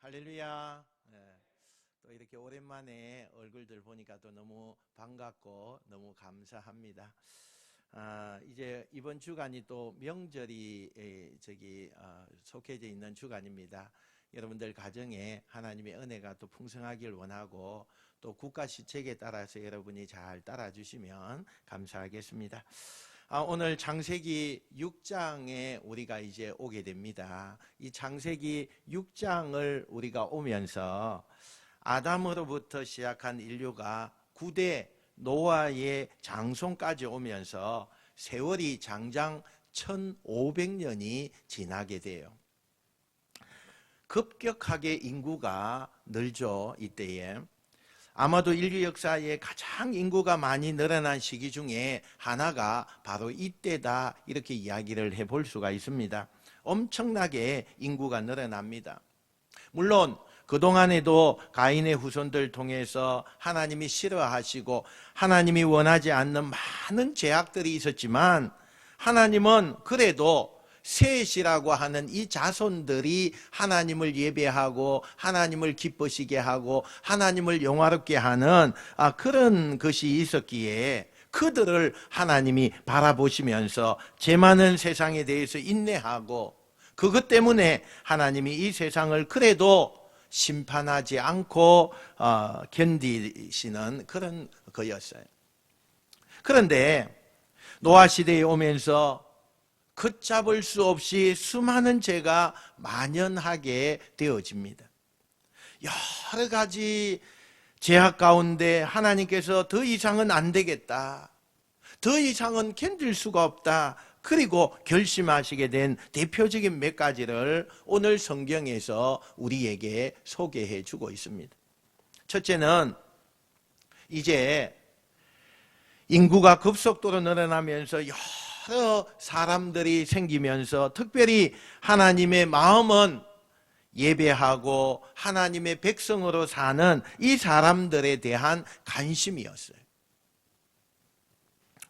할렐루야. 네. 또 이렇게 오랜만에 얼굴들 보니까 또 너무 반갑고 너무 감사합니다. 이제 이번 주간이 또 명절이 속해져 있는 주간입니다. 여러분들 가정에 하나님의 은혜가 또 풍성하길 원하고 또 국가 시책에 따라서 여러분이 잘 따라주시면 감사하겠습니다. 오늘 창세기 6장에 우리가 이제 오게 됩니다. 이 창세기 6장을 우리가 오면서 아담으로부터 시작한 인류가 구대 노아의 장손까지 오면서 세월이 장장 1500년이 지나게 돼요. 급격하게 인구가 늘죠. 이때에 아마도 인류 역사에 가장 인구가 많이 늘어난 시기 중에 하나가 바로 이때다, 이렇게 이야기를 해볼 수가 있습니다. 엄청나게 인구가 늘어납니다. 물론 그동안에도 가인의 후손들 통해서 하나님이 싫어하시고 하나님이 원하지 않는 많은 제약들이 있었지만, 하나님은 그래도 셋이라고 하는 이 자손들이 하나님을 예배하고 하나님을 기쁘시게 하고 하나님을 영화롭게 하는 그런 것이 있었기에 그들을 하나님이 바라보시면서 제 많은 세상에 대해서 인내하고, 그것 때문에 하나님이 이 세상을 그래도 심판하지 않고 견디시는 그런 거였어요. 그런데 노아 시대에 오면서 걷잡을 수 없이 수많은 죄가 만연하게 되어집니다. 여러 가지 죄악 가운데 하나님께서 더 이상은 안 되겠다, 더 이상은 견딜 수가 없다, 그리고 결심하시게 된 대표적인 몇 가지를 오늘 성경에서 우리에게 소개해 주고 있습니다. 첫째는, 이제 인구가 급속도로 늘어나면서 여러 사람들이 생기면서 특별히 하나님의 마음은 예배하고 하나님의 백성으로 사는 이 사람들에 대한 관심이었어요.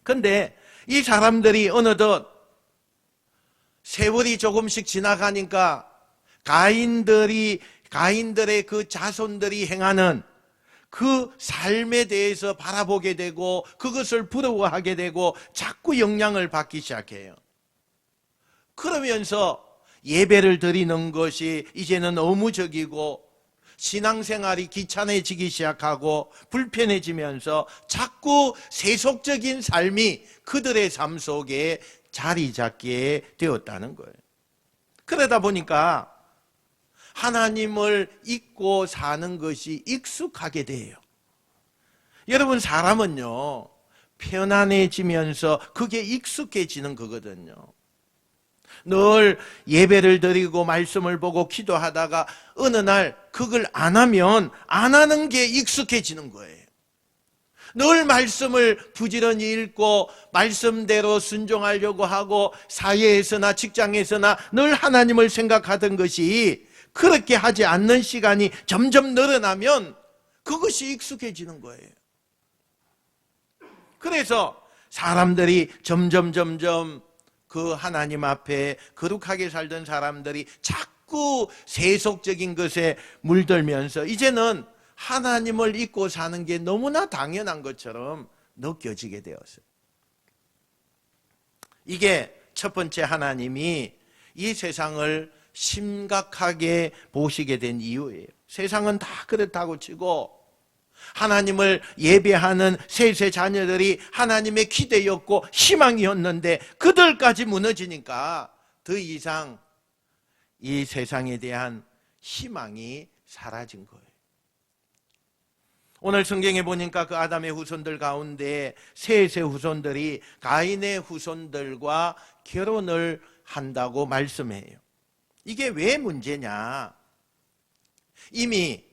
그런데 이 사람들이 어느덧 세월이 조금씩 지나가니까 가인들의 그 자손들이 행하는 그 삶에 대해서 바라보게 되고 그것을 부러워하게 되고 자꾸 영향을 받기 시작해요. 그러면서 예배를 드리는 것이 이제는 의무적이고 신앙생활이 귀찮아지기 시작하고 불편해지면서 자꾸 세속적인 삶이 그들의 삶 속에 자리 잡게 되었다는 거예요. 그러다 보니까 하나님을 잊고 사는 것이 익숙하게 돼요. 여러분, 사람은요, 편안해지면서 그게 익숙해지는 거거든요. 늘 예배를 드리고 말씀을 보고 기도하다가 어느 날 그걸 안 하면 안 하는 게 익숙해지는 거예요. 늘 말씀을 부지런히 읽고 말씀대로 순종하려고 하고 사회에서나 직장에서나 늘 하나님을 생각하던 것이 그렇게 하지 않는 시간이 점점 늘어나면 그것이 익숙해지는 거예요. 그래서 사람들이 점점 그 하나님 앞에 거룩하게 살던 사람들이 자꾸 세속적인 것에 물들면서 이제는 하나님을 잊고 사는 게 너무나 당연한 것처럼 느껴지게 되었어요. 이게 첫 번째, 하나님이 이 세상을 심각하게 보시게 된 이유예요. 세상은 다 그렇다고 치고 하나님을 예배하는 셋의 자녀들이 하나님의 기대였고 희망이었는데 그들까지 무너지니까 더 이상 이 세상에 대한 희망이 사라진 거예요. 오늘 성경에 보니까 그 아담의 후손들 가운데 셋의 후손들이 가인의 후손들과 결혼을 한다고 말씀해요. 이게 왜 문제냐? 이미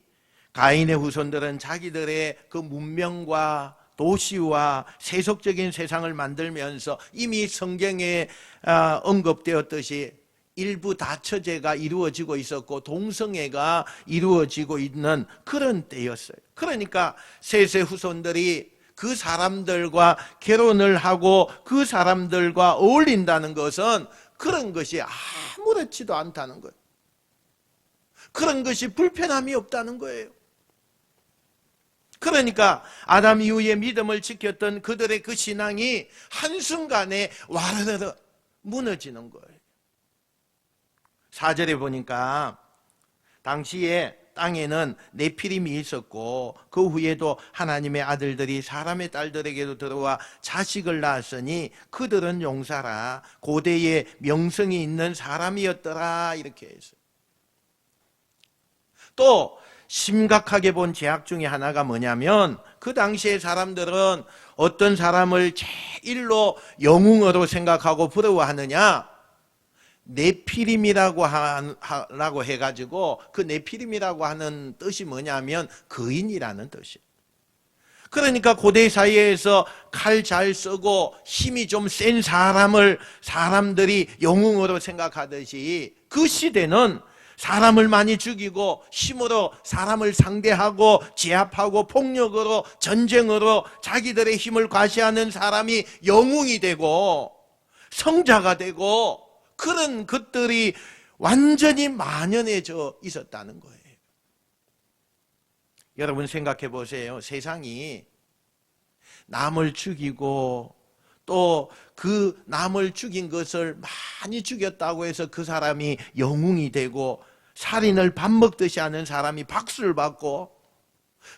가인의 후손들은 자기들의 그 문명과 도시와 세속적인 세상을 만들면서 이미 성경에 언급되었듯이 일부 다처제가 이루어지고 있었고 동성애가 이루어지고 있는 그런 때였어요. 그러니까 셋의 후손들이 그 사람들과 결혼을 하고 그 사람들과 어울린다는 것은 그런 것이 아무렇지도 않다는 거예요. 그런 것이 불편함이 없다는 거예요. 그러니까 아담 이후에 믿음을 지켰던 그들의 그 신앙이 한순간에 와르르 무너지는 거예요. 4절에 보니까 당시에 땅에는 네피림이 있었고 그 후에도 하나님의 아들들이 사람의 딸들에게도 들어와 자식을 낳았으니 그들은 용사라 고대에 명성이 있는 사람이었더라 이렇게 했어요. 또 심각하게 본 죄악 중에 하나가 뭐냐면 그 당시의 사람들은 어떤 사람을 제일로 영웅으로 생각하고 부러워하느냐, 네피림이라고 하라고 해가지고 그 네피림이라고 하는 뜻이 뭐냐면 거인이라는 뜻이에요. 그러니까 고대 사회에서 칼 잘 쓰고 힘이 좀 센 사람들이 영웅으로 생각하듯이 그 시대는 사람을 많이 죽이고 힘으로 사람을 상대하고 제압하고 폭력으로 전쟁으로 자기들의 힘을 과시하는 사람이 영웅이 되고 성자가 되고 그런 것들이 완전히 만연해져 있었다는 거예요. 여러분 생각해 보세요. 세상이 남을 죽이고 또 그 남을 죽인 것을 많이 죽였다고 해서 그 사람이 영웅이 되고 살인을 밥 먹듯이 하는 사람이 박수를 받고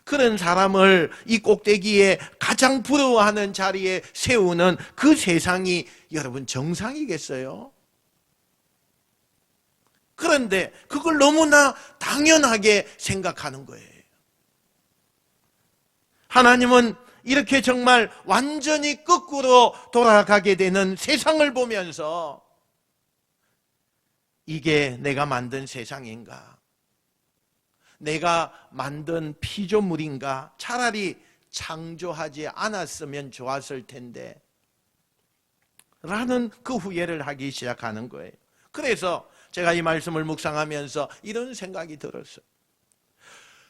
그런 사람을 이 꼭대기에 가장 부러워하는 자리에 세우는 그 세상이 여러분 정상이겠어요? 그런데 그걸 너무나 당연하게 생각하는 거예요. 하나님은 이렇게 정말 완전히 거꾸로 돌아가게 되는 세상을 보면서 이게 내가 만든 세상인가? 내가 만든 피조물인가? 차라리 창조하지 않았으면 좋았을 텐데 라는 그 후회를 하기 시작하는 거예요. 그래서 제가 이 말씀을 묵상하면서 이런 생각이 들었어요.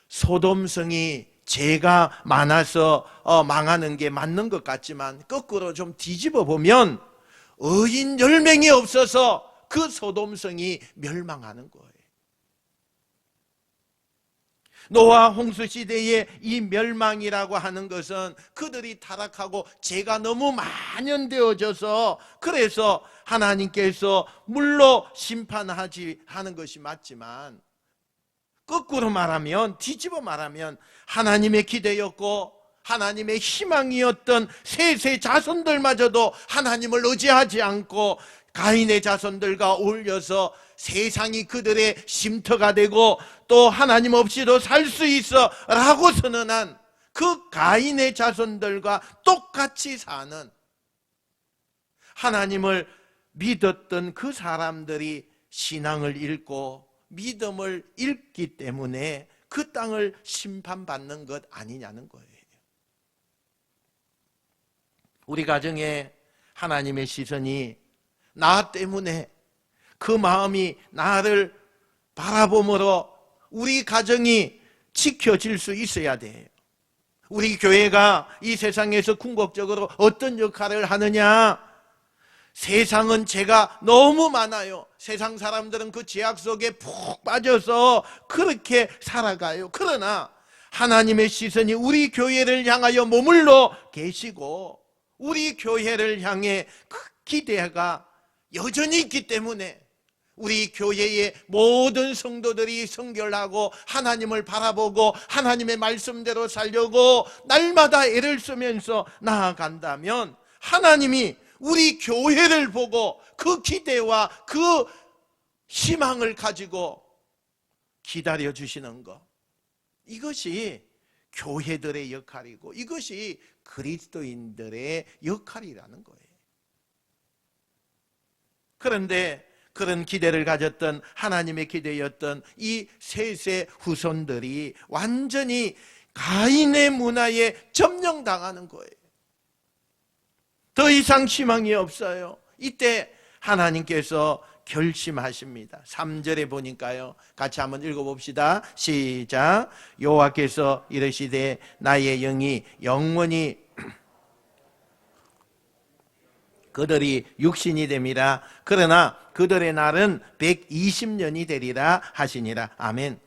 소돔성이 죄가 많아서 망하는 게 맞는 것 같지만 거꾸로 좀 뒤집어 보면 의인 10명이 없어서 그 소돔성이 멸망하는 거예요. 노아 홍수 시대의 이 멸망이라고 하는 것은 그들이 타락하고 죄가 너무 만연되어져서 그래서 하나님께서 물로 심판하지 하는 것이 맞지만 거꾸로 말하면 뒤집어 말하면 하나님의 기대였고 하나님의 희망이었던 셋의 자손들마저도 하나님을 의지하지 않고 가인의 자손들과 어울려서 세상이 그들의 쉼터가 되고 또 하나님 없이도 살 수 있어 라고 선언한 그 가인의 자손들과 똑같이 사는 하나님을 믿었던 그 사람들이 신앙을 잃고 믿음을 잃기 때문에 그 땅을 심판받는 것 아니냐는 거예요. 우리 가정에 하나님의 시선이 나 때문에 그 마음이 나를 바라봄으로 우리 가정이 지켜질 수 있어야 돼요. 우리 교회가 이 세상에서 궁극적으로 어떤 역할을 하느냐? 세상은 죄가 너무 많아요. 세상 사람들은 그 죄악 속에 푹 빠져서 그렇게 살아가요. 그러나 하나님의 시선이 우리 교회를 향하여 머물러 계시고 우리 교회를 향해 그 기대가 여전히 있기 때문에 우리 교회의 모든 성도들이 성결하고 하나님을 바라보고 하나님의 말씀대로 살려고 날마다 애를 쓰면서 나아간다면 하나님이 우리 교회를 보고 그 기대와 그 희망을 가지고 기다려 주시는 것, 이것이 교회들의 역할이고 이것이 그리스도인들의 역할이라는 거예요. 그런데 그런 기대를 가졌던 하나님의 기대였던 이 셋의 후손들이 완전히 가인의 문화에 점령당하는 거예요. 더 이상 희망이 없어요. 이때 하나님께서 결심하십니다. 3절에 보니까요, 같이 한번 읽어봅시다. 시작. 여호와께서 이르시되 나의 영이 영원히 그들이 육신이 됩니다. 그러나 그들의 날은 120년이 되리라 하시니라. 아멘.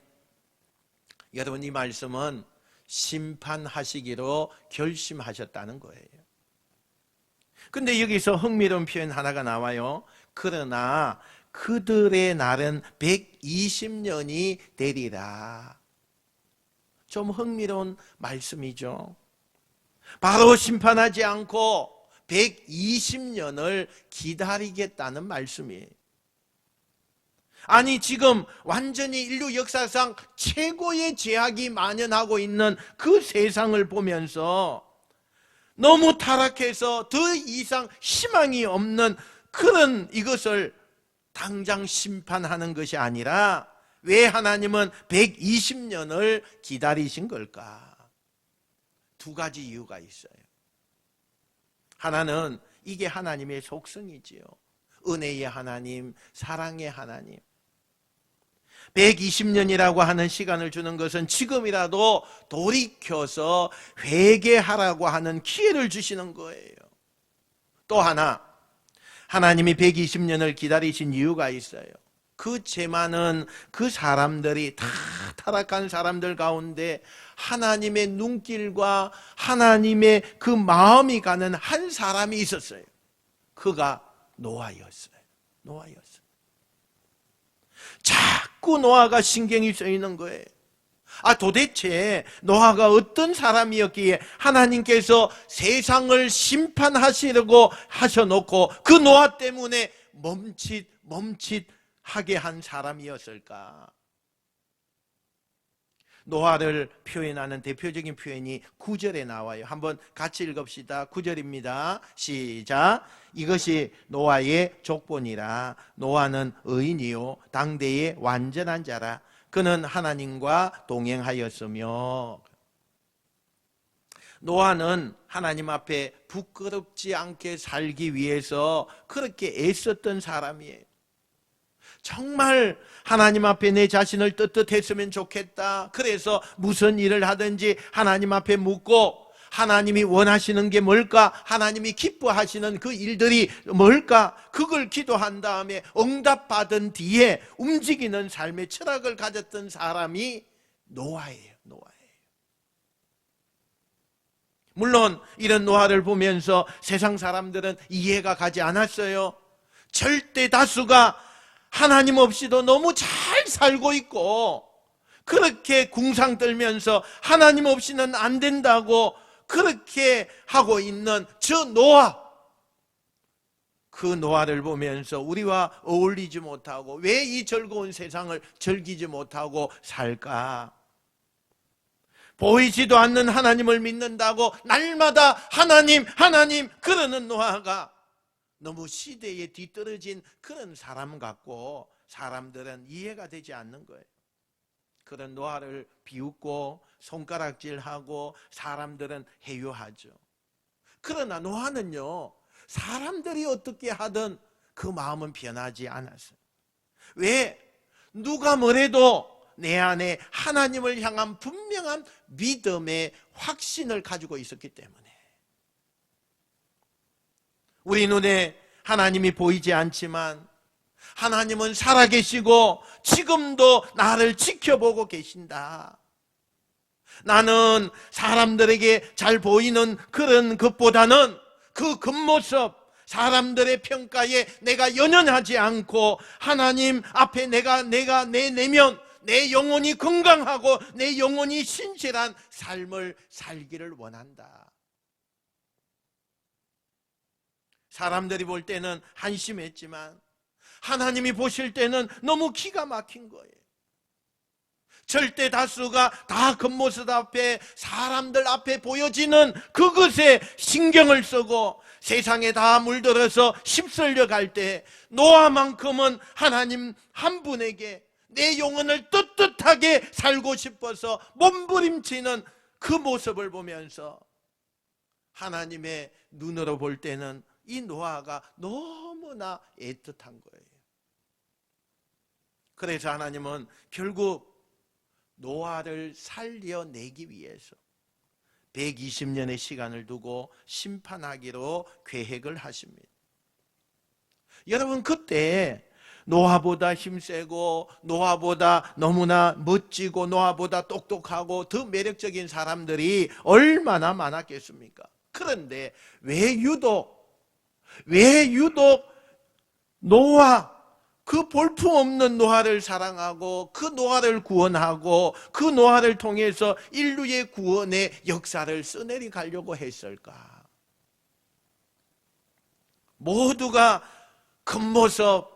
여러분, 이 말씀은 심판하시기로 결심하셨다는 거예요. 근데 여기서 흥미로운 표현 하나가 나와요. 그러나 그들의 날은 120년이 되리라. 좀 흥미로운 말씀이죠. 바로 심판하지 않고 120년을 기다리겠다는 말씀이에요. 아니, 지금 완전히 인류 역사상 최고의 죄악이 만연하고 있는 그 세상을 보면서 너무 타락해서 더 이상 희망이 없는 그런 이것을 당장 심판하는 것이 아니라 왜 하나님은 120년을 기다리신 걸까? 두 가지 이유가 있어요. 하나는 이게 하나님의 속성이지요. 은혜의 하나님, 사랑의 하나님. 120년이라고 하는 시간을 주는 것은 지금이라도 돌이켜서 회개하라고 하는 기회를 주시는 거예요. 또 하나, 하나님이 120년을 기다리신 이유가 있어요. 그 죄 많은 그 사람들이 다 타락한 사람들 가운데 하나님의 눈길과 하나님의 그 마음이 가는 한 사람이 있었어요. 그가 노아였어요. 노아였어요. 자꾸 노아가 신경이 쓰이는 거예요. 도대체 노아가 어떤 사람이었기에 하나님께서 세상을 심판하시려고 하셔놓고 그 노아 때문에 멈칫하게 한 사람이었을까? 노아를 표현하는 대표적인 표현이 9절에 나와요. 한번 같이 읽읍시다. 9절입니다. 시작. 이것이 노아의 족본이라. 노아는 의인이요 당대의 완전한 자라. 그는 하나님과 동행하였으며. 노아는 하나님 앞에 부끄럽지 않게 살기 위해서 그렇게 애썼던 사람이에요. 정말 하나님 앞에 내 자신을 떳떳했으면 좋겠다. 그래서 무슨 일을 하든지 하나님 앞에 묻고 하나님이 원하시는 게 뭘까? 하나님이 기뻐하시는 그 일들이 뭘까? 그걸 기도한 다음에 응답받은 뒤에 움직이는 삶의 철학을 가졌던 사람이 노아예요. 노아예요. 물론 이런 노아를 보면서 세상 사람들은 이해가 가지 않았어요. 절대 다수가 하나님 없이도 너무 잘 살고 있고 그렇게 궁상 떨면서 하나님 없이는 안 된다고 그렇게 하고 있는 저 노아, 그 노아를 보면서 우리와 어울리지 못하고 왜 이 즐거운 세상을 즐기지 못하고 살까? 보이지도 않는 하나님을 믿는다고 날마다 하나님 그러는 노아가 너무 시대에 뒤떨어진 그런 사람 같고 사람들은 이해가 되지 않는 거예요. 그런 노아를 비웃고 손가락질하고 사람들은 해요하죠. 그러나 노아는요, 사람들이 어떻게 하든 그 마음은 변하지 않았어요. 왜? 누가 뭐래도 내 안에 하나님을 향한 분명한 믿음의 확신을 가지고 있었기 때문에. 우리 눈에 하나님이 보이지 않지만 하나님은 살아계시고 지금도 나를 지켜보고 계신다. 나는 사람들에게 잘 보이는 그런 것보다는 그 겉모습, 사람들의 평가에 내가 연연하지 않고 하나님 앞에 내가 내 내면 내 영혼이 건강하고 내 영혼이 신실한 삶을 살기를 원한다. 사람들이 볼 때는 한심했지만 하나님이 보실 때는 너무 기가 막힌 거예요. 절대 다수가 다 겉모습 앞에 사람들 앞에 보여지는 그것에 신경을 쓰고 세상에 다 물들어서 휩쓸려 갈 때 노아만큼은 하나님 한 분에게 내 영혼을 떳떳하게 살고 싶어서 몸부림치는 그 모습을 보면서 하나님의 눈으로 볼 때는 이 노아가 너무나 애틋한 거예요. 그래서 하나님은 결국 노아를 살려내기 위해서 120년의 시간을 두고 심판하기로 계획을 하십니다. 여러분, 그때 노아보다 힘세고 노아보다 너무나 멋지고 노아보다 똑똑하고 더 매력적인 사람들이 얼마나 많았겠습니까? 그런데 왜 유독 노아, 그 볼품없는 노아를 사랑하고 그 노아를 구원하고 그 노아를 통해서 인류의 구원의 역사를 써내리 가려고 했을까? 모두가 겉모습,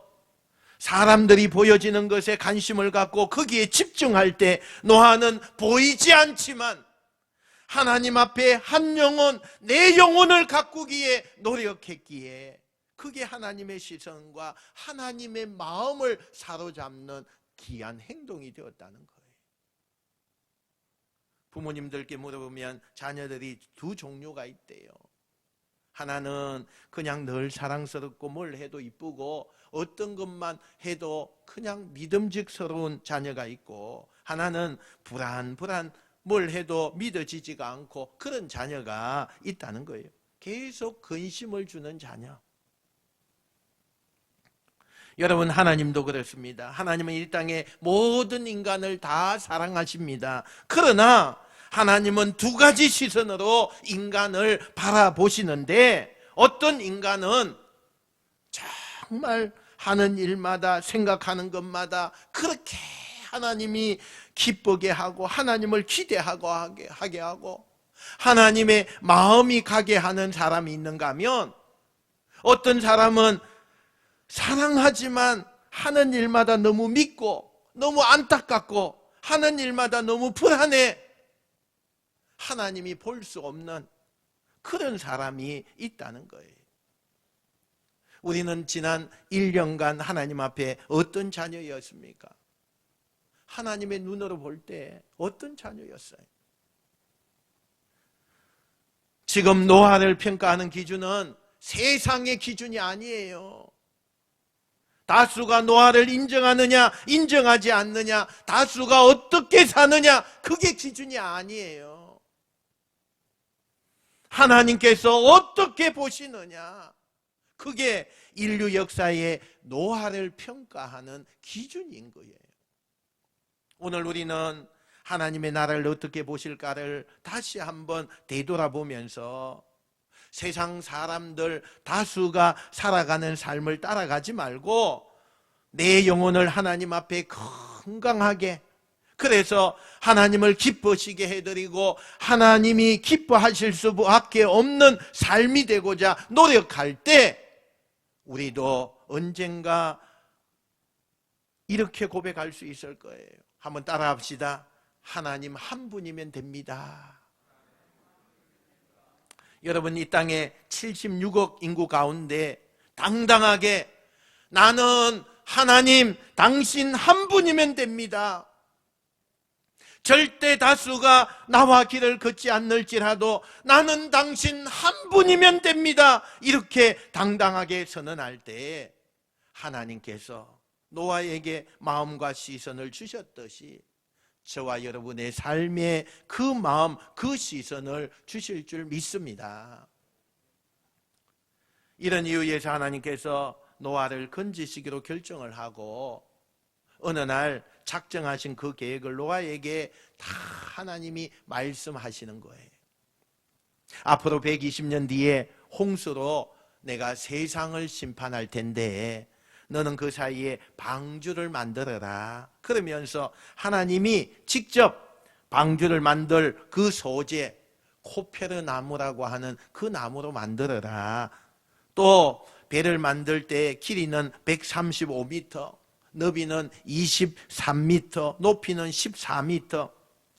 사람들이 보여지는 것에 관심을 갖고 거기에 집중할 때 노아는 보이지 않지만 하나님 앞에 한 영혼, 내 영혼을 가꾸기에 노력했기에 그게 하나님의 시선과 하나님의 마음을 사로잡는 귀한 행동이 되었다는 거예요. 부모님들께 물어보면 자녀들이 두 종류가 있대요. 하나는 그냥 늘 사랑스럽고 뭘 해도 이쁘고 어떤 것만 해도 그냥 믿음직스러운 자녀가 있고, 하나는 불안불안 뭘 해도 믿어지지가 않고 그런 자녀가 있다는 거예요. 계속 근심을 주는 자녀. 여러분, 하나님도 그렇습니다. 하나님은 이 땅의 모든 인간을 다 사랑하십니다. 그러나 하나님은 두 가지 시선으로 인간을 바라보시는데, 어떤 인간은 정말 하는 일마다 생각하는 것마다 그렇게 하나님이 기쁘게 하고 하나님을 기대하고 하게 하고 하나님의 마음이 가게 하는 사람이 있는가 하면, 어떤 사람은 사랑하지만 하는 일마다 너무 믿고 너무 안타깝고 하는 일마다 너무 불안해, 하나님이 볼 수 없는 그런 사람이 있다는 거예요. 우리는 지난 1년간 하나님 앞에 어떤 자녀였습니까? 하나님의 눈으로 볼 때 어떤 자녀였어요? 지금 노아를 평가하는 기준은 세상의 기준이 아니에요. 다수가 노아를 인정하느냐 인정하지 않느냐, 다수가 어떻게 사느냐, 그게 기준이 아니에요. 하나님께서 어떻게 보시느냐, 그게 인류 역사의 노아를 평가하는 기준인 거예요. 오늘 우리는 하나님의 나라를 어떻게 보실까를 다시 한번 되돌아보면서 세상 사람들 다수가 살아가는 삶을 따라가지 말고 내 영혼을 하나님 앞에 건강하게, 그래서 하나님을 기쁘시게 해드리고 하나님이 기뻐하실 수밖에 없는 삶이 되고자 노력할 때, 우리도 언젠가 이렇게 고백할 수 있을 거예요. 한번 따라합시다. 하나님 한 분이면 됩니다. 여러분, 이 땅에 76억 인구 가운데 당당하게 나는 하나님 당신 한 분이면 됩니다, 절대 다수가 나와 길을 걷지 않을지라도 나는 당신 한 분이면 됩니다, 이렇게 당당하게 선언할 때 하나님께서 노아에게 마음과 시선을 주셨듯이 저와 여러분의 삶에 그 마음, 그 시선을 주실 줄 믿습니다. 이런 이유에서 하나님께서 노아를 건지시기로 결정을 하고 어느 날 작정하신 그 계획을 노아에게 다 하나님이 말씀하시는 거예요. 앞으로 120년 뒤에 홍수로 내가 세상을 심판할 텐데 너는 그 사이에 방주를 만들어라. 그러면서 하나님이 직접 방주를 만들 그 소재, 코페르 나무라고 하는 그 나무로 만들어라. 또 배를 만들 때 길이는 135m, 너비는 23m, 높이는 14m.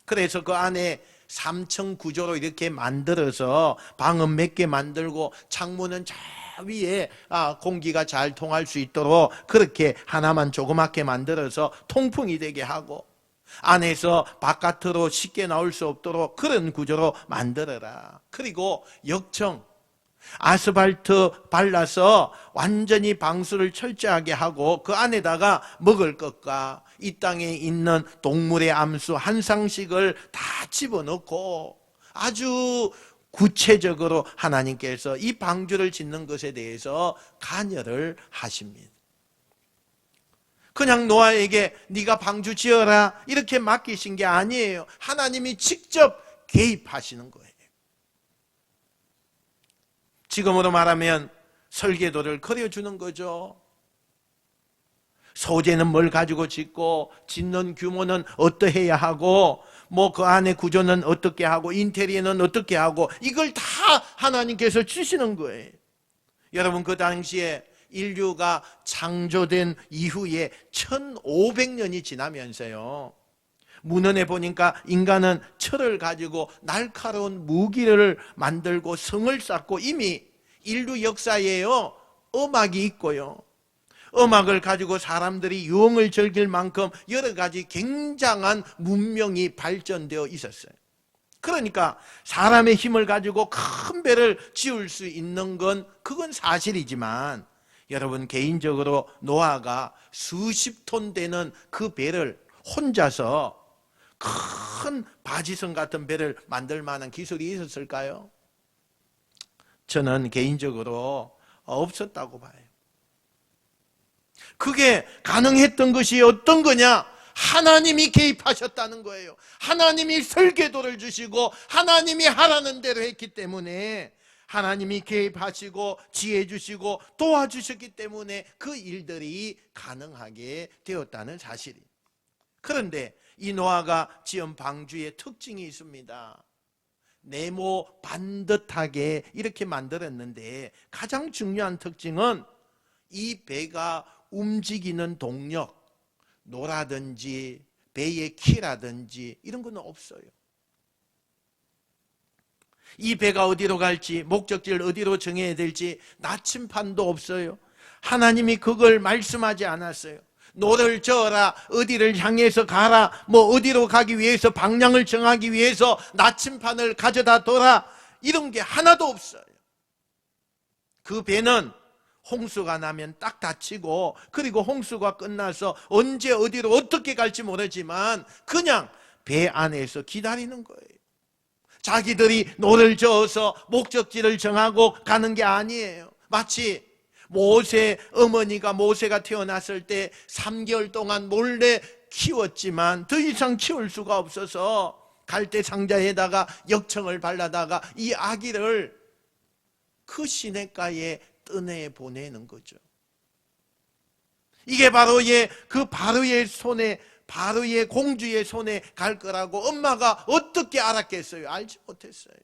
그래서 그 안에 3층 구조로 이렇게 만들어서 방은 몇 개 만들고 창문은 저 위에 공기가 잘 통할 수 있도록 그렇게 하나만 조그맣게 만들어서 통풍이 되게 하고 안에서 바깥으로 쉽게 나올 수 없도록 그런 구조로 만들어라. 그리고 역청, 아스팔트 발라서 완전히 방수를 철저하게 하고 그 안에다가 먹을 것과 이 땅에 있는 동물의 암수 한 상씩을 다 집어넣고 아주 구체적으로 하나님께서 이 방주를 짓는 것에 대해서 관여를 하십니다. 그냥 노아에게 네가 방주 지어라 이렇게 맡기신 게 아니에요. 하나님이 직접 개입하시는 거예요. 지금으로 말하면 설계도를 그려주는 거죠. 소재는 뭘 가지고 짓고, 짓는 규모는 어떠해야 하고, 그 안에 구조는 어떻게 하고, 인테리어는 어떻게 하고, 이걸 다 하나님께서 주시는 거예요. 여러분, 그 당시에 인류가 창조된 이후에 1500년이 지나면서요, 문헌에 보니까 인간은 철을 가지고 날카로운 무기를 만들고 성을 쌓고, 이미 인류 역사에요 음악이 있고요, 음악을 가지고 사람들이 유흥을 즐길 만큼 여러 가지 굉장한 문명이 발전되어 있었어요. 그러니까 사람의 힘을 가지고 큰 배를 지을 수 있는 건 그건 사실이지만, 여러분, 개인적으로 노아가 수십 톤 되는 그 배를 혼자서 큰 바지선 같은 배를 만들 만한 기술이 있었을까요? 저는 개인적으로 없었다고 봐요. 그게 가능했던 것이 어떤 거냐? 하나님이 개입하셨다는 거예요. 하나님이 설계도를 주시고 하나님이 하라는 대로 했기 때문에, 하나님이 개입하시고 지혜 주시고 도와주셨기 때문에 그 일들이 가능하게 되었다는 사실이에요. 그런데 이 노아가 지은 방주의 특징이 있습니다. 네모 반듯하게 이렇게 만들었는데, 가장 중요한 특징은 이 배가 움직이는 동력, 노라든지 배의 키라든지 이런 건 없어요. 이 배가 어디로 갈지, 목적지를 어디로 정해야 될지 나침판도 없어요. 하나님이 그걸 말씀하지 않았어요. 노를 저어라, 어디를 향해서 가라, 어디로 가기 위해서 방향을 정하기 위해서 나침판을 가져다 둬라, 이런 게 하나도 없어요. 그 배는 홍수가 나면 딱 닫히고, 그리고 홍수가 끝나서 언제 어디로 어떻게 갈지 모르지만 그냥 배 안에서 기다리는 거예요. 자기들이 노를 저어서 목적지를 정하고 가는 게 아니에요. 마치 모세 어머니가 모세가 태어났을 때 3개월 동안 몰래 키웠지만 더 이상 키울 수가 없어서 갈대 상자에다가 역청을 발라다가 이 아기를 그 시냇가에 떠내 보내는 거죠. 이게 바로 그 바로의 손에, 바로의 공주의 손에 갈 거라고 엄마가 어떻게 알았겠어요? 알지 못했어요.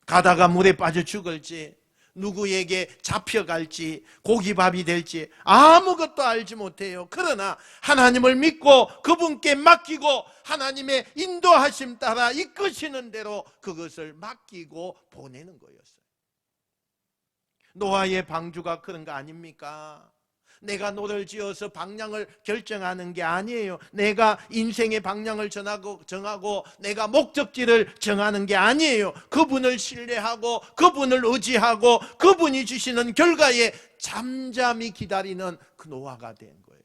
가다가 물에 빠져 죽을지, 누구에게 잡혀갈지, 고기밥이 될지 아무것도 알지 못해요. 그러나 하나님을 믿고 그분께 맡기고 하나님의 인도하심 따라 이끄시는 대로 그것을 맡기고 보내는 거였어요. 노아의 방주가 그런 거 아닙니까? 내가 노를 지어서 방향을 결정하는 게 아니에요. 내가 인생의 방향을 정하고 내가 목적지를 정하는 게 아니에요. 그분을 신뢰하고 그분을 의지하고 그분이 주시는 결과에 잠잠히 기다리는 그 노아가 된 거예요.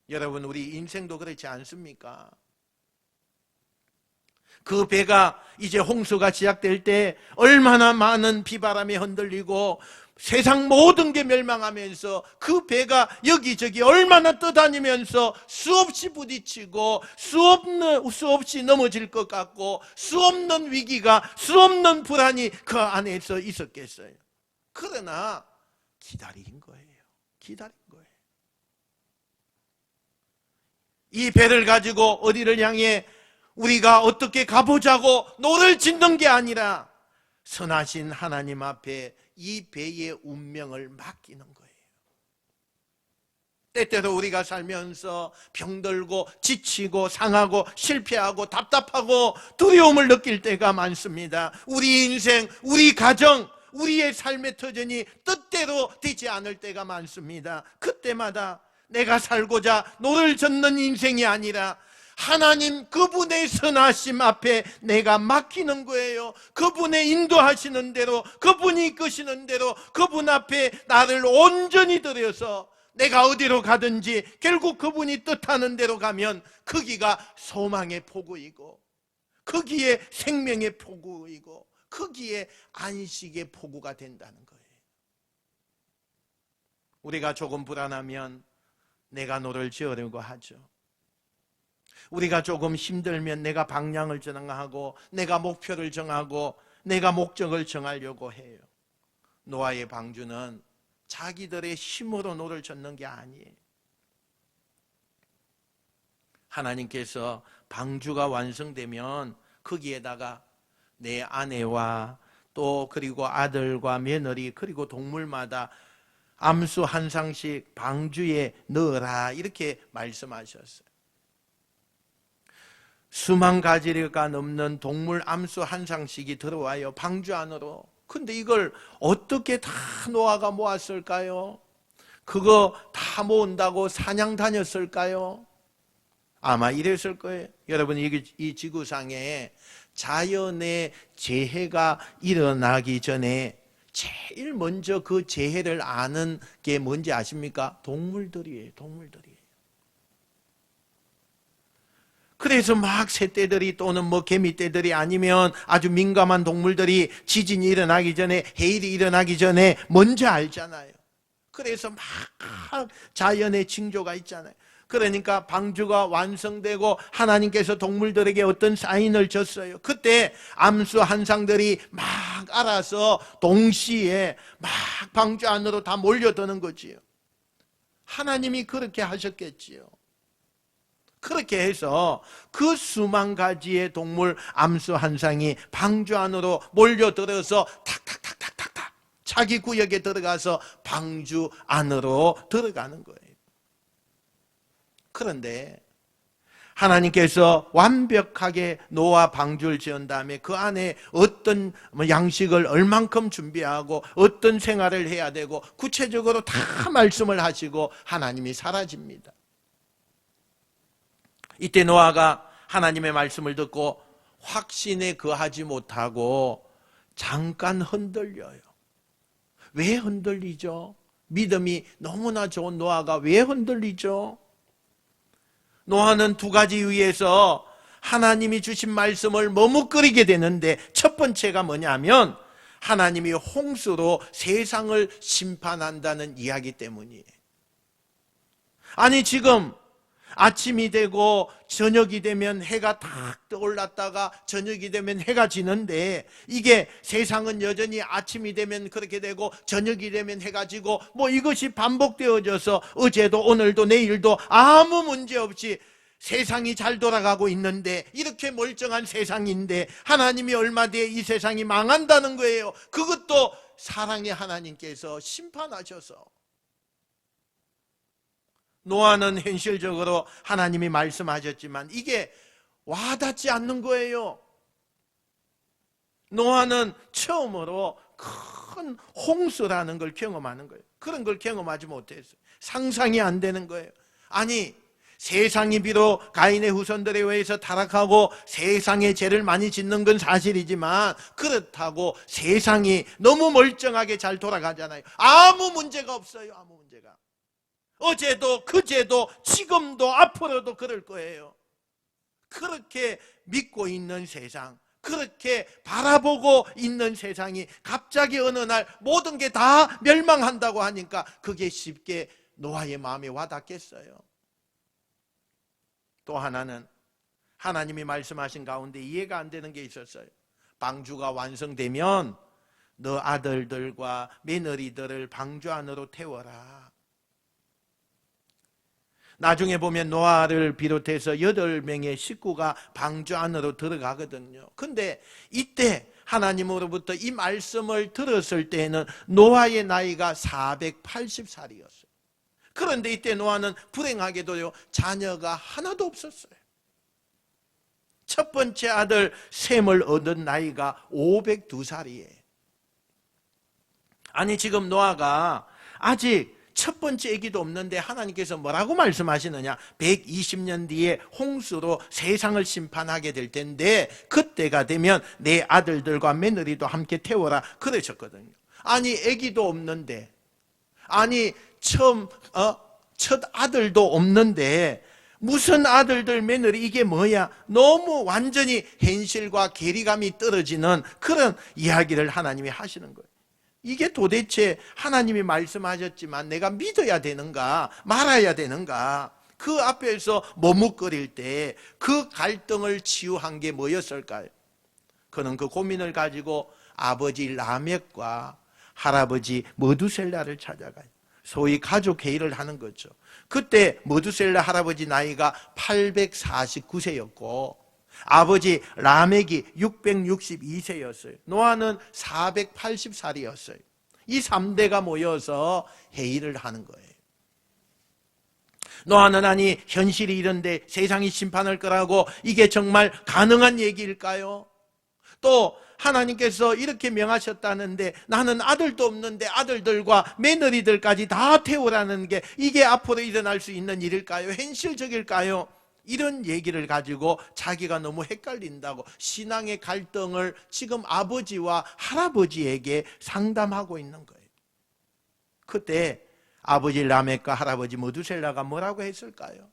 여러분, 우리 인생도 그렇지 않습니까? 그 배가 이제 홍수가 시작될 때 얼마나 많은 비바람에 흔들리고 세상 모든 게 멸망하면서 그 배가 여기저기 얼마나 떠다니면서 수없이 부딪히고 수없이 넘어질 것 같고 수없는 위기가, 수없는 불안이 그 안에서 있었겠어요. 그러나 기다린 거예요. 기다린 거예요. 이 배를 가지고 어디를 향해 우리가 어떻게 가보자고 노를 짓는 게 아니라 선하신 하나님 앞에 이 배의 운명을 맡기는 거예요. 때때로 우리가 살면서 병들고 지치고 상하고 실패하고 답답하고 두려움을 느낄 때가 많습니다. 우리 인생, 우리 가정, 우리의 삶의 터전이 뜻대로 되지 않을 때가 많습니다. 그때마다 내가 살고자 노를 젓는 인생이 아니라 하나님 그분의 선하심 앞에 내가 맡기는 거예요. 그분의 인도하시는 대로, 그분이 이끄시는 대로 그분 앞에 나를 온전히 드려서 내가 어디로 가든지 결국 그분이 뜻하는 대로 가면 거기가 소망의 포구이고, 거기에 생명의 포구이고, 거기에 안식의 포구가 된다는 거예요. 우리가 조금 불안하면 내가 너를 지으려고 하죠. 우리가 조금 힘들면 내가 방향을 정하고, 내가 목표를 정하고, 내가 목적을 정하려고 해요. 노아의 방주는 자기들의 힘으로 노를 젓는 게 아니에요. 하나님께서 방주가 완성되면 거기에다가 내 아내와 또 그리고 아들과 며느리 그리고 동물마다 암수 한 상씩 방주에 넣어라, 이렇게 말씀하셨어요. 수만 가지가 넘는 동물 암수 한 상씩이 들어와요, 방주 안으로. 근데 이걸 어떻게 다 노아가 모았을까요? 그거 다 모은다고 사냥 다녔을까요? 아마 이랬을 거예요. 여러분, 이 지구상에 자연의 재해가 일어나기 전에 제일 먼저 그 재해를 아는 게 뭔지 아십니까? 동물들이에요. 동물들이에요. 그래서 막 새떼들이 또는 뭐 개미떼들이 아니면 아주 민감한 동물들이 지진이 일어나기 전에, 해일이 일어나기 전에 먼저 알잖아요. 그래서 막 자연의 징조가 있잖아요. 그러니까 방주가 완성되고 하나님께서 동물들에게 어떤 사인을 줬어요. 그때 암수 한 상들이 막 알아서 동시에 막 방주 안으로 다 몰려드는 거지요. 하나님이 그렇게 하셨겠지요. 그렇게 해서 그 수만 가지의 동물 암수 한 상이 방주 안으로 몰려들어서 탁탁탁탁탁탁 자기 구역에 들어가서 방주 안으로 들어가는 거예요. 그런데 하나님께서 완벽하게 노아 방주를 지은 다음에 그 안에 어떤 양식을 얼만큼 준비하고 어떤 생활을 해야 되고 구체적으로 다 말씀을 하시고 하나님이 사라집니다. 이때 노아가 하나님의 말씀을 듣고 확신에 거하지 못하고 잠깐 흔들려요. 왜 흔들리죠? 믿음이 너무나 좋은 노아가 왜 흔들리죠? 노아는 두 가지 이유에서 하나님이 주신 말씀을 머뭇거리게 되는데, 첫 번째가 뭐냐면 하나님이 홍수로 세상을 심판한다는 이야기 때문이에요. 아니, 지금 아침이 되고 저녁이 되면 해가 탁 떠올랐다가 저녁이 되면 해가 지는데, 이게 세상은 여전히 아침이 되면 그렇게 되고 저녁이 되면 해가 지고 뭐 이것이 반복되어져서 어제도 오늘도 내일도 아무 문제 없이 세상이 잘 돌아가고 있는데, 이렇게 멀쩡한 세상인데 하나님이 얼마 뒤에 이 세상이 망한다는 거예요. 그것도 사랑의 하나님께서 심판하셔서. 노아는 현실적으로 하나님이 말씀하셨지만 이게 와닿지 않는 거예요. 노아는 처음으로 큰 홍수라는 걸 경험하는 거예요. 그런 걸 경험하지 못했어요. 상상이 안 되는 거예요. 아니, 세상이 비록 가인의 후손들에 의해서 타락하고 세상에 죄를 많이 짓는 건 사실이지만, 그렇다고 세상이 너무 멀쩡하게 잘 돌아가잖아요. 아무 문제가 없어요. 아무 문제가. 어제도 그제도 지금도 앞으로도 그럴 거예요. 그렇게 믿고 있는 세상, 그렇게 바라보고 있는 세상이 갑자기 어느 날 모든 게 다 멸망한다고 하니까 그게 쉽게 노아의 마음에 와닿겠어요. 또 하나는 하나님이 말씀하신 가운데 이해가 안 되는 게 있었어요. 방주가 완성되면 너 아들들과 며느리들을 방주 안으로 태워라. 나중에 보면 노아를 비롯해서 8명의 식구가 방주 안으로 들어가거든요. 근데 이때 하나님으로부터 이 말씀을 들었을 때에는 노아의 나이가 480살이었어요. 그런데 이때 노아는 불행하게도요, 자녀가 하나도 없었어요. 첫 번째 아들 셈을 얻은 나이가 502살이에요. 아니, 지금 노아가 아직 첫 번째 아기도 없는데 하나님께서 뭐라고 말씀하시느냐? 120년 뒤에 홍수로 세상을 심판하게 될 텐데 그때가 되면 내 아들들과 며느리도 함께 태워라, 그러셨거든요. 아니, 아기도 없는데, 아니 첫 아들도 없는데 무슨 아들들 며느리 이게 뭐야? 너무 완전히 현실과 괴리감이 떨어지는 그런 이야기를 하나님이 하시는 거예요. 이게 도대체 하나님이 말씀하셨지만 내가 믿어야 되는가 말아야 되는가, 그 앞에서 머뭇거릴 때 그 갈등을 치유한 게 뭐였을까요? 그는 그 고민을 가지고 아버지 라멕과 할아버지 머두셀라를 찾아가요. 소위 가족 회의를 하는 거죠. 그때 머두셀라 할아버지 나이가 849세였고 아버지 라멕이 662세였어요. 노아는 480살이었어요. 이 3대가 모여서 회의를 하는 거예요. 노아는 아니 현실이 이런데 세상이 심판할 거라고 이게 정말 가능한 얘기일까요? 또 하나님께서 이렇게 명하셨다는데 나는 아들도 없는데 아들들과 며느리들까지 다 태우라는 게 이게 앞으로 일어날 수 있는 일일까요? 현실적일까요? 이런 얘기를 가지고 자기가 너무 헷갈린다고 신앙의 갈등을 지금 아버지와 할아버지에게 상담하고 있는 거예요. 그때 아버지 라멕과 할아버지 머두셀라가 뭐라고 했을까요?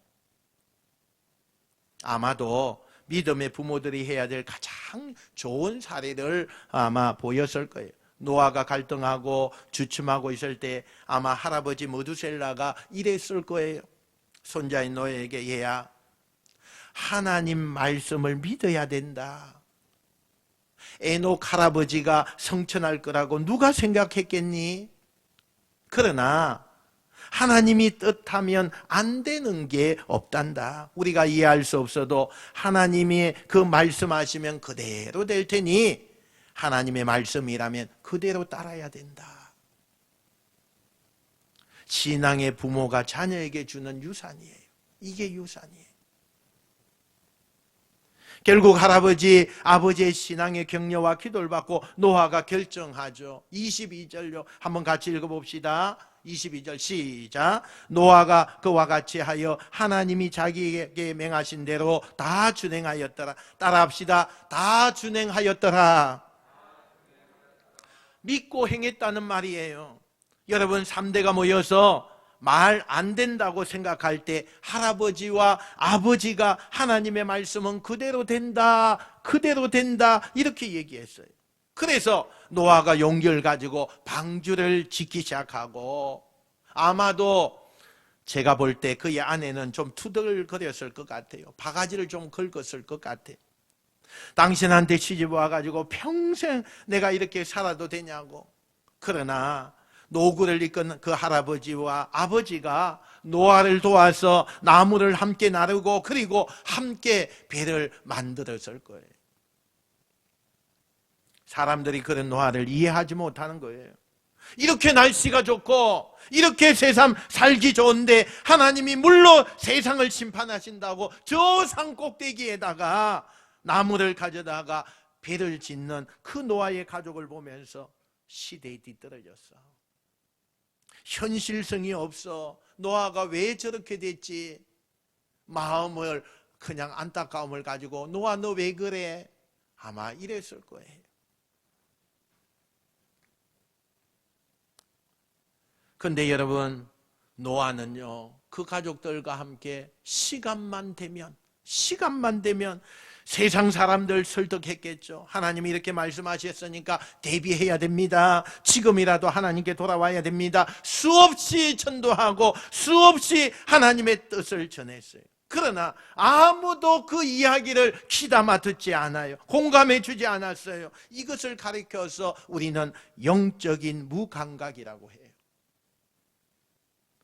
아마도 믿음의 부모들이 해야 될 가장 좋은 사례를 아마 보였을 거예요. 노아가 갈등하고 주춤하고 있을 때 아마 할아버지 머두셀라가 이랬을 거예요. 손자인 노아에게, 얘야, 하나님 말씀을 믿어야 된다. 에녹 할아버지가 성천할 거라고 누가 생각했겠니? 그러나 하나님이 뜻하면 안 되는 게 없단다. 우리가 이해할 수 없어도 하나님이 그 말씀하시면 그대로 될 테니 하나님의 말씀이라면 그대로 따라야 된다. 신앙의 부모가 자녀에게 주는 유산이에요. 이게 유산이에요. 결국 할아버지, 아버지의 신앙의 격려와 기도를 받고 노아가 결정하죠. 22절요. 한번 같이 읽어봅시다. 22절 시작. 노아가 그와 같이 하여 하나님이 자기에게 명하신 대로 다 준행하였더라. 따라합시다. 다 준행하였더라. 믿고 행했다는 말이에요. 여러분, 3대가 모여서 말 안 된다고 생각할 때 할아버지와 아버지가 하나님의 말씀은 그대로 된다, 그대로 된다 이렇게 얘기했어요. 그래서 노아가 용기를 가지고 방주를 짓기 시작하고, 아마도 제가 볼 때 그의 아내는 좀 투덜거렸을 것 같아요. 바가지를 좀 긁었을 것 같아요. 당신한테 시집 와가지고 평생 내가 이렇게 살아도 되냐고. 그러나 노구를 이끈 그 할아버지와 아버지가 노아를 도와서 나무를 함께 나르고 그리고 함께 배를 만들었을 거예요. 사람들이 그런 노아를 이해하지 못하는 거예요. 이렇게 날씨가 좋고 이렇게 세상 살기 좋은데 하나님이 물로 세상을 심판하신다고 저 산 꼭대기에다가 나무를 가져다가 배를 짓는 그 노아의 가족을 보면서 시대에 뒤떨어졌어. 현실성이 없어. 노아가 왜 저렇게 됐지? 마음을 그냥 안타까움을 가지고 노아 너 왜 그래? 아마 이랬을 거예요. 근데 여러분, 노아는요 그 가족들과 함께 시간만 되면 세상 사람들 설득했겠죠. 하나님이 이렇게 말씀하셨으니까 대비해야 됩니다. 지금이라도 하나님께 돌아와야 됩니다. 수없이 전도하고 수없이 하나님의 뜻을 전했어요. 그러나 아무도 그 이야기를 귀담아 듣지 않아요. 공감해 주지 않았어요. 이것을 가리켜서 우리는 영적인 무감각이라고 해요.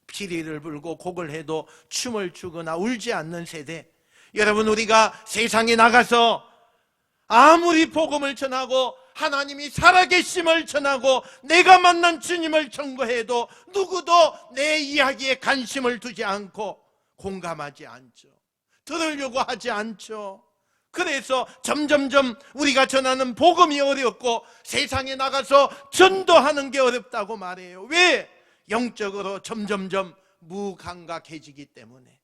피리를 불고 곡을 해도 춤을 추거나 울지 않는 세대. 여러분, 우리가 세상에 나가서 아무리 복음을 전하고 하나님이 살아계심을 전하고 내가 만난 주님을 전거해도 누구도 내 이야기에 관심을 두지 않고 공감하지 않죠. 들으려고 하지 않죠. 그래서 점점점 우리가 전하는 복음이 어렵고 세상에 나가서 전도하는 게 어렵다고 말해요. 왜? 영적으로 점점점 무감각해지기 때문에.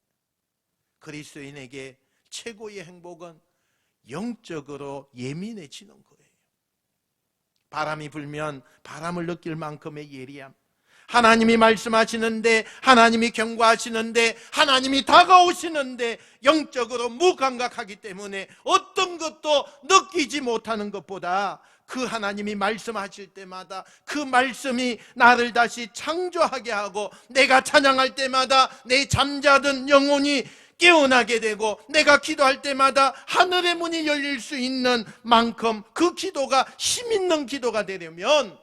그리스도인에게 최고의 행복은 영적으로 예민해지는 거예요. 바람이 불면 바람을 느낄 만큼의 예리함, 하나님이 말씀하시는데, 하나님이 경고하시는데, 하나님이 다가오시는데 영적으로 무감각하기 때문에 어떤 것도 느끼지 못하는 것보다 그 하나님이 말씀하실 때마다 그 말씀이 나를 다시 창조하게 하고, 내가 찬양할 때마다 내 잠자던 영혼이 깨어나게 되고, 내가 기도할 때마다 하늘의 문이 열릴 수 있는 만큼 그 기도가 힘 있는 기도가 되려면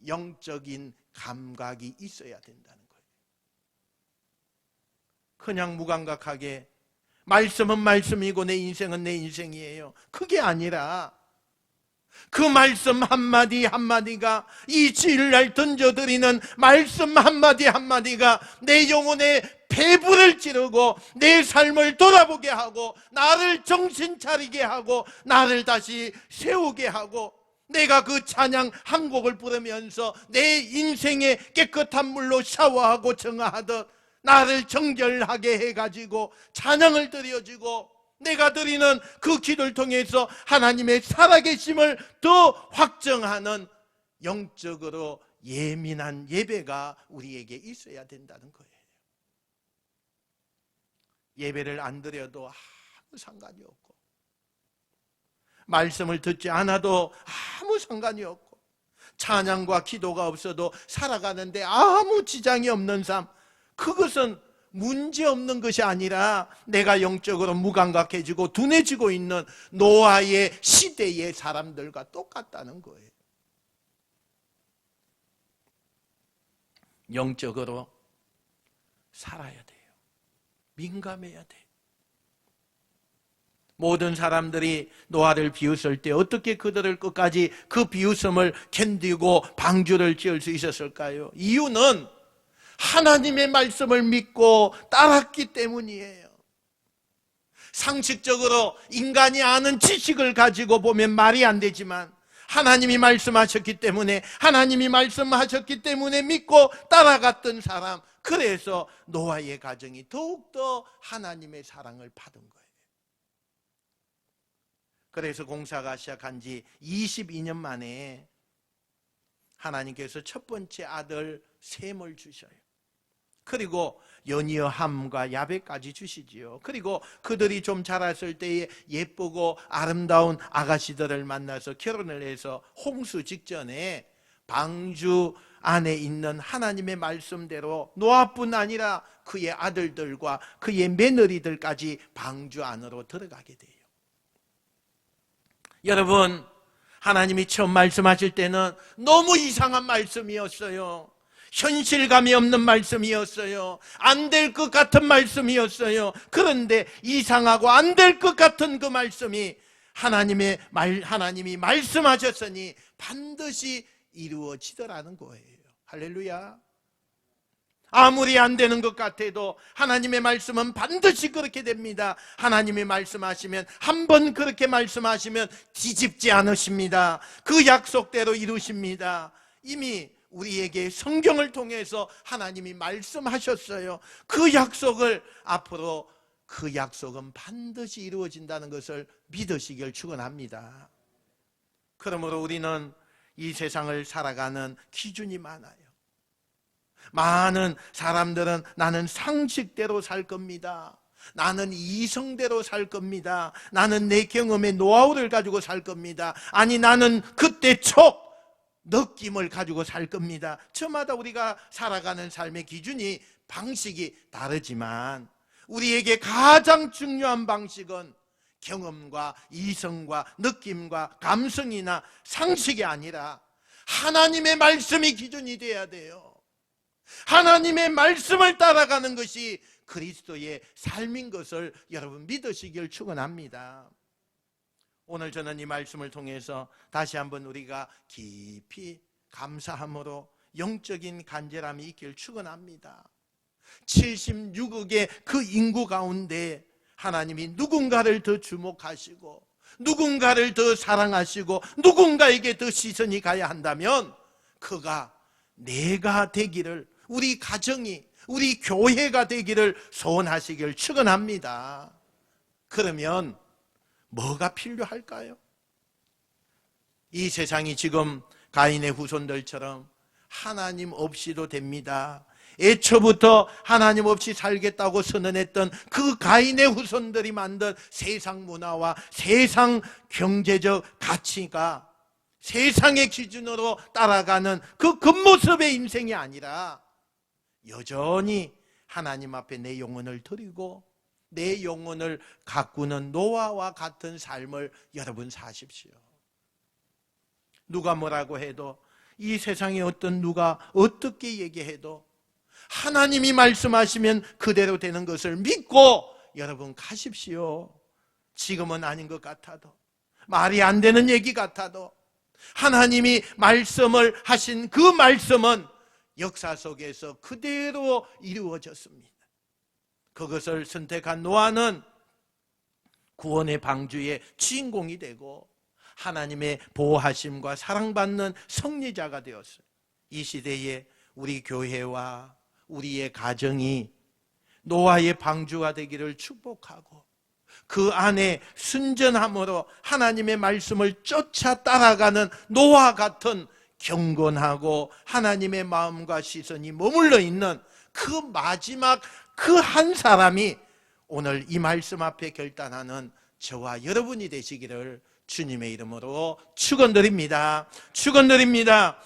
영적인 감각이 있어야 된다는 거예요. 그냥 무감각하게 말씀은 말씀이고 내 인생은 내 인생이에요, 그게 아니라 그 말씀 한마디 한마디가, 이 주일날 던져드리는 말씀 한마디 한마디가 내 영혼에 배부를 찌르고 내 삶을 돌아보게 하고, 나를 정신 차리게 하고, 나를 다시 세우게 하고, 내가 그 찬양 한 곡을 부르면서 내 인생에 깨끗한 물로 샤워하고 정화하듯 나를 정결하게 해가지고 찬양을 드려주고, 내가 드리는 그 기도를 통해서 하나님의 살아계심을 더 확정하는 영적으로 예민한 예배가 우리에게 있어야 된다는 거예요. 예배를 안 드려도 아무 상관이 없고, 말씀을 듣지 않아도 아무 상관이 없고, 찬양과 기도가 없어도 살아가는데 아무 지장이 없는 삶, 그것은 문제없는 것이 아니라 내가 영적으로 무감각해지고 둔해지고 있는 노아의 시대의 사람들과 똑같다는 거예요. 영적으로 살아야 돼요. 민감해야 돼요. 모든 사람들이 노아를 비웃을 때 어떻게 그들을 끝까지 그 비웃음을 견디고 방주를 지을 수 있었을까요? 이유는 하나님의 말씀을 믿고 따랐기 때문이에요. 상식적으로 인간이 아는 지식을 가지고 보면 말이 안 되지만, 하나님이 말씀하셨기 때문에, 하나님이 말씀하셨기 때문에 믿고 따라갔던 사람, 그래서 노아의 가정이 더욱더 하나님의 사랑을 받은 거예요. 그래서 공사가 시작한 지 22년 만에 하나님께서 첫 번째 아들 셈을 주셔요. 그리고 연이어 함과 야벳까지 주시지요. 그리고 그들이 좀 자랐을 때에 예쁘고 아름다운 아가씨들을 만나서 결혼을 해서 홍수 직전에 방주 안에 있는 하나님의 말씀대로 노아뿐 아니라 그의 아들들과 그의 며느리들까지 방주 안으로 들어가게 돼요. 여러분, 하나님이 처음 말씀하실 때는 너무 이상한 말씀이었어요. 현실감이 없는 말씀이었어요. 안 될 것 같은 말씀이었어요. 그런데 이상하고 안 될 것 같은 그 말씀이 하나님이 말씀하셨으니 반드시 이루어지더라는 거예요. 할렐루야. 아무리 안 되는 것 같아도 하나님의 말씀은 반드시 그렇게 됩니다. 하나님이 말씀하시면, 한번 그렇게 말씀하시면 뒤집지 않으십니다. 그 약속대로 이루십니다. 이미 우리에게 성경을 통해서 하나님이 말씀하셨어요. 그 약속을 앞으로, 그 약속은 반드시 이루어진다는 것을 믿으시길 축원합니다. 그러므로 우리는 이 세상을 살아가는 기준이 많아요. 많은 사람들은 나는 상식대로 살 겁니다. 나는 이성대로 살 겁니다. 나는 내 경험의 노하우를 가지고 살 겁니다. 아니, 나는 그때 촉 느낌을 가지고 살 겁니다. 저마다 우리가 살아가는 삶의 기준이, 방식이 다르지만 우리에게 가장 중요한 방식은 경험과 이성과 느낌과 감성이나 상식이 아니라 하나님의 말씀이 기준이 돼야 돼요. 하나님의 말씀을 따라가는 것이 그리스도의 삶인 것을 여러분 믿으시길 축원합니다. 오늘 저는 이 말씀을 통해서 다시 한번 우리가 깊이 감사함으로 영적인 간절함이 있길 축원합니다. 76억의 그 인구 가운데 하나님이 누군가를 더 주목하시고, 누군가를 더 사랑하시고, 누군가에게 더 시선이 가야 한다면 그가 내가 되기를, 우리 가정이, 우리 교회가 되기를 소원하시길 축원합니다. 그러면 뭐가 필요할까요? 이 세상이 지금 가인의 후손들처럼 하나님 없이도 됩니다. 애초부터 하나님 없이 살겠다고 선언했던 그 가인의 후손들이 만든 세상 문화와 세상 경제적 가치가 세상의 기준으로 따라가는 그 겉모습의 인생이 아니라 여전히 하나님 앞에 내 영혼을 드리고 내 영혼을 가꾸는 노아와 같은 삶을 여러분 사십시오. 누가 뭐라고 해도, 이 세상에 어떤 누가 어떻게 얘기해도 하나님이 말씀하시면 그대로 되는 것을 믿고 여러분 가십시오. 지금은 아닌 것 같아도, 말이 안 되는 얘기 같아도 하나님이 말씀을 하신 그 말씀은 역사 속에서 그대로 이루어졌습니다. 그것을 선택한 노아는 구원의 방주의 주인공이 되고 하나님의 보호하심과 사랑받는 승리자가 되었어요. 이 시대에 우리 교회와 우리의 가정이 노아의 방주가 되기를 축복하고 그 안에 순전함으로 하나님의 말씀을 쫓아 따라가는 노아 같은 경건하고 하나님의 마음과 시선이 머물러 있는 그 마지막 그 한 사람이 오늘 이 말씀 앞에 결단하는 저와 여러분이 되시기를 주님의 이름으로 축원드립니다. 축원드립니다.